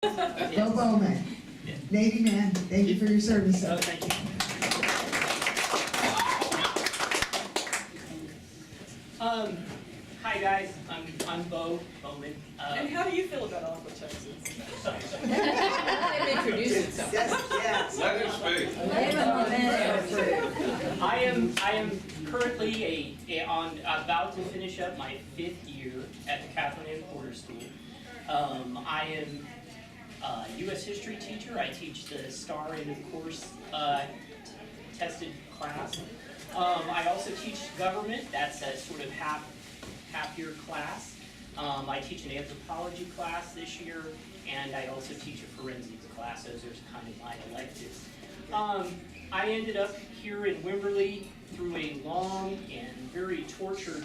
Bo Bowman, Navy man, thank you for your service, sir. Oh, thank you. Hi guys, I'm Bo Bowman. And how do you feel about Aqua, Texas? Let him introduce himself. Yes. Let him speak. I am currently about to finish up my 5th year at the Catherine Ann Porter School. I am a U.S. history teacher. I teach the STAR end of course tested class. I also teach government. That's a sort of half year class. I teach an anthropology class this year, and I also teach a forensics class. Those are kind of my electives. I ended up here in Wimberley through a long and very tortured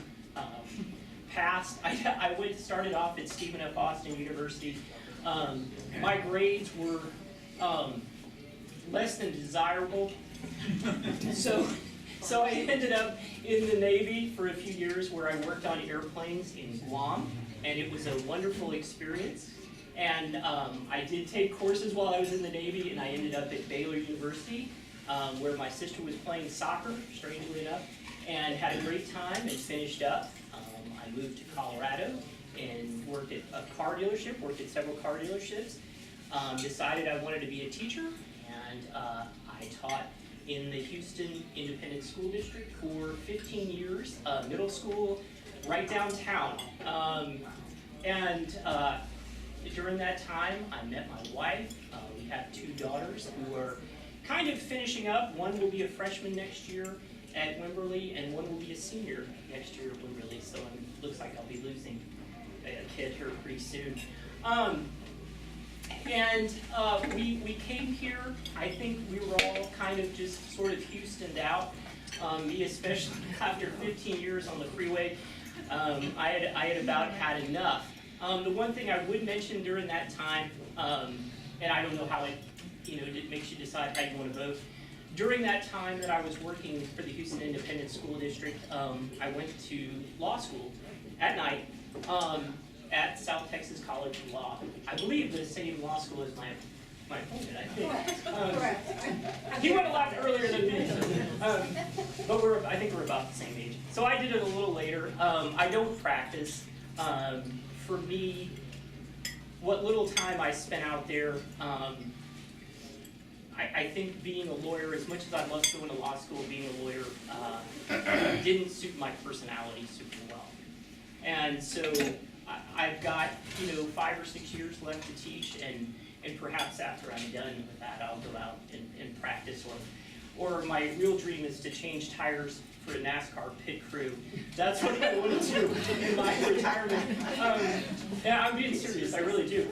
past. I started off at Stephen F. Austin University. My grades were less than desirable, so I ended up in the Navy for a few years where I worked on airplanes in Guam, and it was a wonderful experience. And I did take courses while I was in the Navy, and I ended up at Baylor University, where my sister was playing soccer, strangely enough, and had a great time and finished up. I moved to Colorado and worked at a car dealership, worked at several car dealerships, decided I wanted to be a teacher, and I taught in the Houston Independent School District for 15 years, middle school, right downtown. During that time, I met my wife. We have 2 daughters who are kind of finishing up. One will be a freshman next year at Wimberley, and one will be a senior next year at Wimberley. So it looks like I'll be losing a kid here pretty soon. We came here. I think we were all kind of just sort of Houstoned out. Me especially after 15 years on the freeway. I had about had enough. The one thing I would mention during that time, and I don't know how it makes you decide how you want to vote. During that time that I was working for the Houston Independent School District, I went to law school at night at South Texas College of Law. I believe the same law school as my opponent, I think. He went a lot earlier than me, but I think we're about the same age. So I did it a little later. I don't practice. For me, what little time I spent out there, I think being a lawyer, as much as I loved going to law school, being a lawyer didn't suit my personality super well. And so I've got 5 or 6 years left to teach, and perhaps after I'm done with that, I'll go out and practice, or my real dream is to change tires for a NASCAR pit crew. That's what I want to do in my retirement. Yeah, I'm being serious, I really do.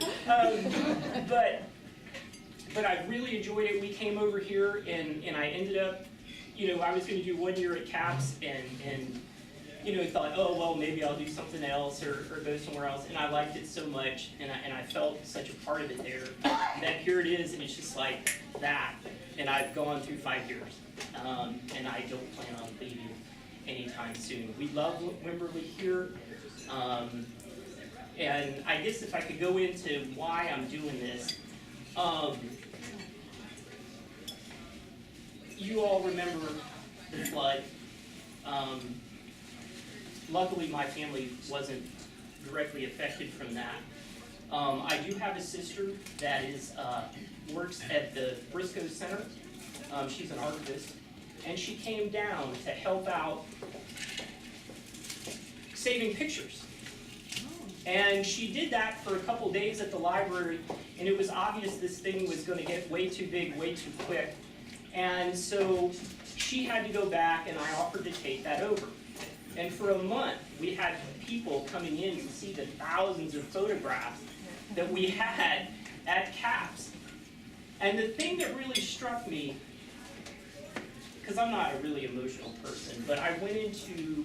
But I really enjoyed it. We came over here, and I ended up, I was going to do 1 year at CAPS, and thought, oh, well, maybe I'll do something else or go somewhere else. And I liked it so much, and I felt such a part of it there, that here it is, and it's just like that. And I've gone through 5 years, and I don't plan on leaving anytime soon. We love Wimberley here, and I guess if I could go into why I'm doing this, you all remember the flood. Luckily, my family wasn't directly affected from that. I do have a sister that works at the Briscoe Center. She's an archivist, and she came down to help out saving pictures. And she did that for a couple days at the library, and it was obvious this thing was going to get way too big, way too quick. And so she had to go back, and I offered to take that over. And for a month, we had people coming in to see the thousands of photographs that we had at CAPS. And the thing that really struck me, because I'm not a really emotional person, but I went into,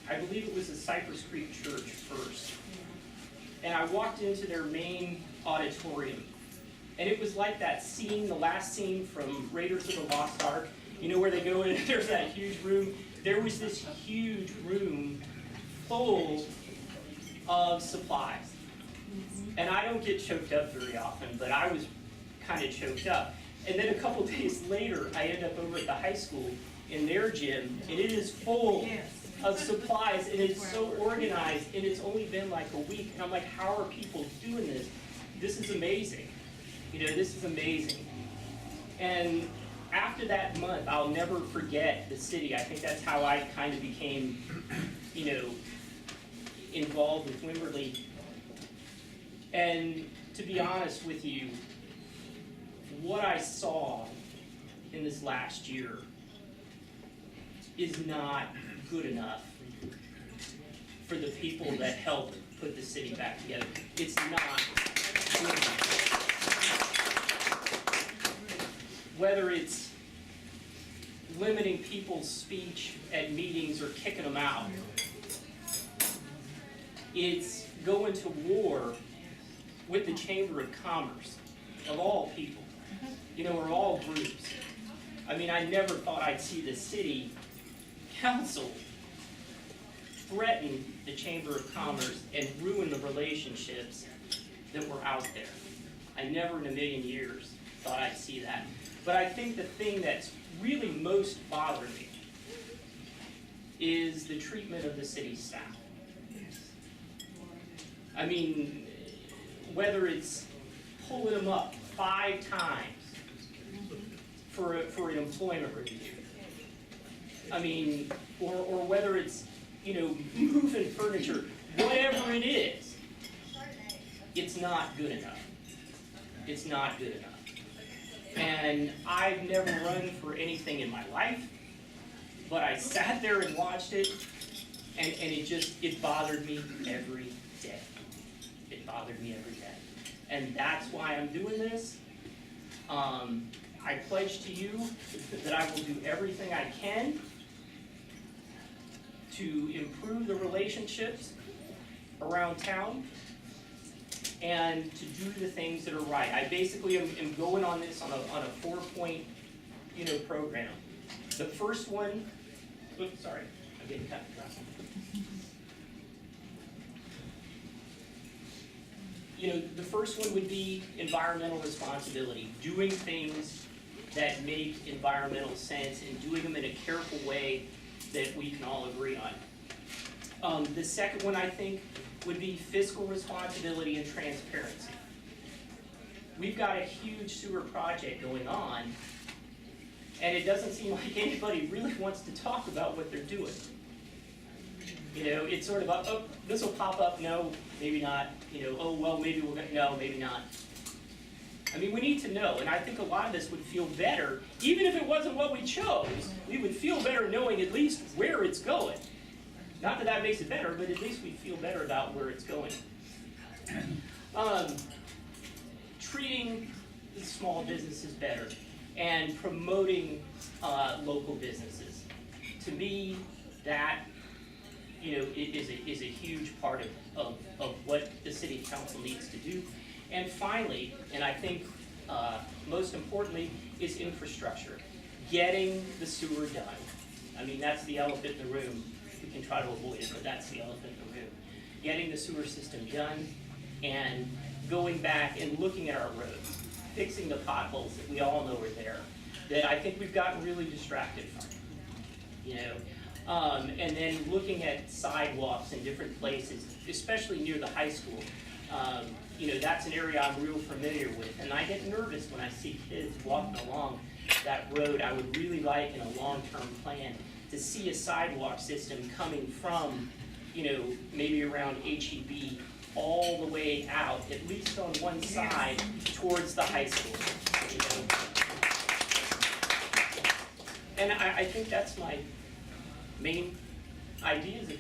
I believe it was a Cypress Creek Church first. And I walked into their main auditorium. And it was like that scene, the last scene from Raiders of the Lost Ark, where they go in, there's that huge room. There was this huge room full of supplies. And I don't get choked up very often, but I was kind of choked up. And then a couple days later, I end up over at the high school in their gym, and it is full of supplies, and it's so organized, and it's only been like a week. And I'm like, how are people doing this? This is amazing. You know, this is amazing. And after that month, I'll never forget the city. I think that's how I kind of became, you know, involved with Wimberley. And to be honest with you, what I saw in this last year is not good enough for the people that helped put the city back together. It's not good enough. Whether it's limiting people's speech at meetings or kicking them out, it's going to war with the Chamber of Commerce, of all people, you know, or all groups. I mean, I never thought I'd see the city council threaten the Chamber of Commerce and ruin the relationships that were out there. I never in a million years thought I'd see that. But I think the thing that's really most bothered me is the treatment of the city staff. I mean, whether it's pulling them up 5 times for an employment review, I mean, or whether it's, you know, moving furniture, whatever it is, it's not good enough. It's not good enough. And I've never run for anything in my life, but I sat there and watched it, and it bothered me every day. It bothered me every day. And that's why I'm doing this. I pledge to you that I will do everything I can to improve the relationships around town and to do the things that are right. I basically am going on this on a 4-point, you know, program. The first one, oops, sorry, I'm getting cut. You know, the first one would be environmental responsibility, doing things that make environmental sense and doing them in a careful way that we can all agree on. The second one, I think, would be fiscal responsibility and transparency. We've got a huge sewer project going on, and it doesn't seem like anybody really wants to talk about what they're doing. You know, it's sort of, oh, this will pop up, no, maybe not. You know, oh, well, maybe we're gonna, no, maybe not. I mean, we need to know, and I think a lot of this would feel better, even if it wasn't what we chose, we would feel better knowing at least where it's going. Not that that makes it better, but at least we feel better about where it's going. Treating the small businesses better and promoting local businesses. To me, that, you know, is a huge part of what the city council needs to do. And finally, and I think most importantly, is infrastructure. Getting the sewer done. I mean, that's the elephant in the room. We can try to avoid it, but that's the elephant in the room. Getting the sewer system done and going back and looking at our roads, fixing the potholes that we all know are there, that I think we've gotten really distracted from. You know, and then looking at sidewalks in different places, especially near the high school. You know, that's an area I'm real familiar with, and I get nervous when I see kids walking along that road. I would really like, in a long-term plan, to see a sidewalk system coming from, you know, maybe around HEB all the way out, at least on one side, towards the high school. You know? And I think that's my main ideas.